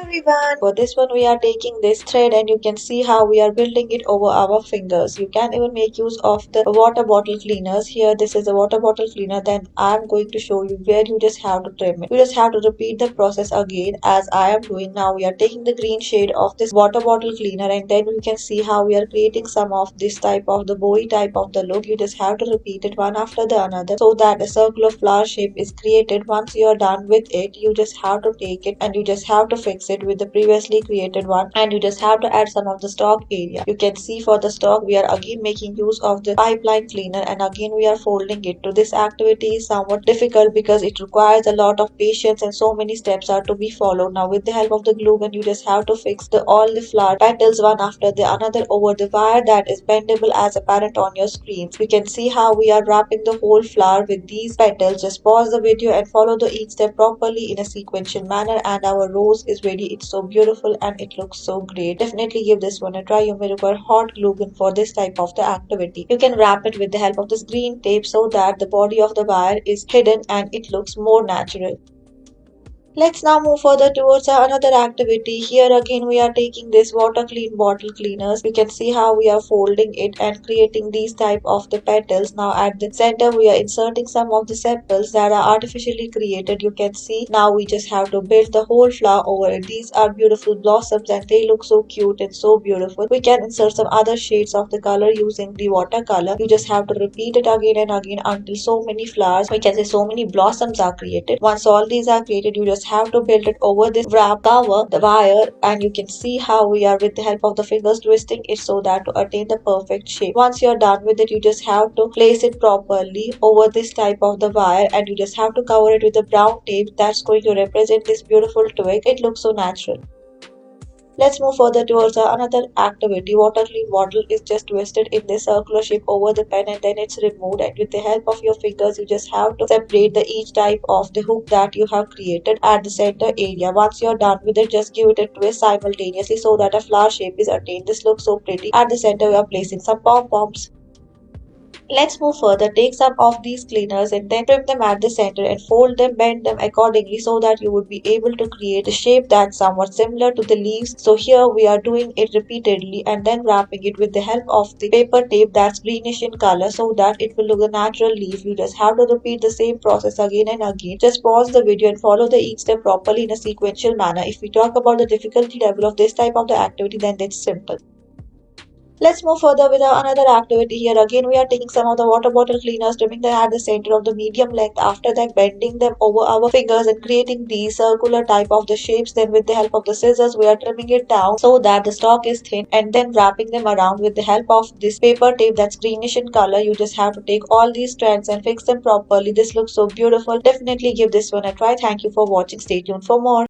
Everyone, for this one we are taking this thread and you can see how we are building it over our fingers. You can even make use of the water bottle cleaners. Here this is a water bottle cleaner, then I am going to show you where you just have to trim it. You just have to repeat the process again as I am doing now. We are taking the green shade of this water bottle cleaner and then you can see how we are creating some of this type of the bowie type of the look. You just have to repeat it one after the another so that a circular flower shape is created. Once you are done with it, you just have to take it and you just have to fix it with the previously created one, and you just have to add some of the stock area. You can see for the stock we are again making use of the pipeline cleaner and again we are folding it. To this activity is somewhat difficult because it requires a lot of patience and so many steps are to be followed. Now with the help of the glue gun you just have to fix all the flower petals one after the another over the wire that is bendable as apparent on your screens. You can see how we are wrapping the whole flower with these petals. Just pause the video and follow the each step properly in a sequential manner and our rose is ready. It's so beautiful and it looks so great. Definitely give this one a try. You may require hot glue gun for this type of the activity. You can wrap it with the help of this green tape so that the body of the wire is hidden and it looks more natural. Let's now move further towards another activity. Here again we are taking this water clean bottle cleaners. You can see how we are folding it and creating these type of the petals. Now at the center we are inserting some of the sepals that are artificially created. You can see now we just have to build the whole flower over it. These are beautiful blossoms and they look so cute and so beautiful. We can insert some other shades of the color using the watercolor. You just have to repeat it again and again until so many flowers, we can say so many blossoms are created. Once all these are created, you just have to build it over this wrap cover the wire, and you can see how we are with the help of the fingers twisting it so that to attain the perfect shape. Once you're done with it, you just have to place it properly over this type of the wire and you just have to cover it with the brown tape that's going to represent this beautiful twig. It looks so natural. Let's move further towards another activity. Water clean bottle is just twisted in this circular shape over the pen and then it's removed, and with the help of your fingers you just have to separate the each type of the hook that you have created at the center area. Once you're done with it, just give it a twist simultaneously so that a flower shape is attained. This looks so pretty. At the center we are placing some pom-poms. Let's move further. Take some of these cleaners and then trim them at the center and fold them, bend them accordingly so that you would be able to create a shape that's somewhat similar to the leaves. So here we are doing it repeatedly and then wrapping it with the help of the paper tape that's greenish in color so that it will look a natural leaf. You just have to repeat the same process again and again. Just pause the video and follow the each step properly in a sequential manner. If we talk about the difficulty level of this type of the activity, then it's simple. Let's move further with another activity. Here again we are taking some of the water bottle cleaners, trimming them at the center of the medium length. After that, bending them over our fingers and creating these circular type of the shapes. Then with the help of the scissors we are trimming it down so that the stalk is thin and then wrapping them around with the help of this paper tape that's greenish in color. You just have to take all these strands and fix them properly. This looks so beautiful. Definitely give this one a try. Thank you for watching. Stay tuned for more.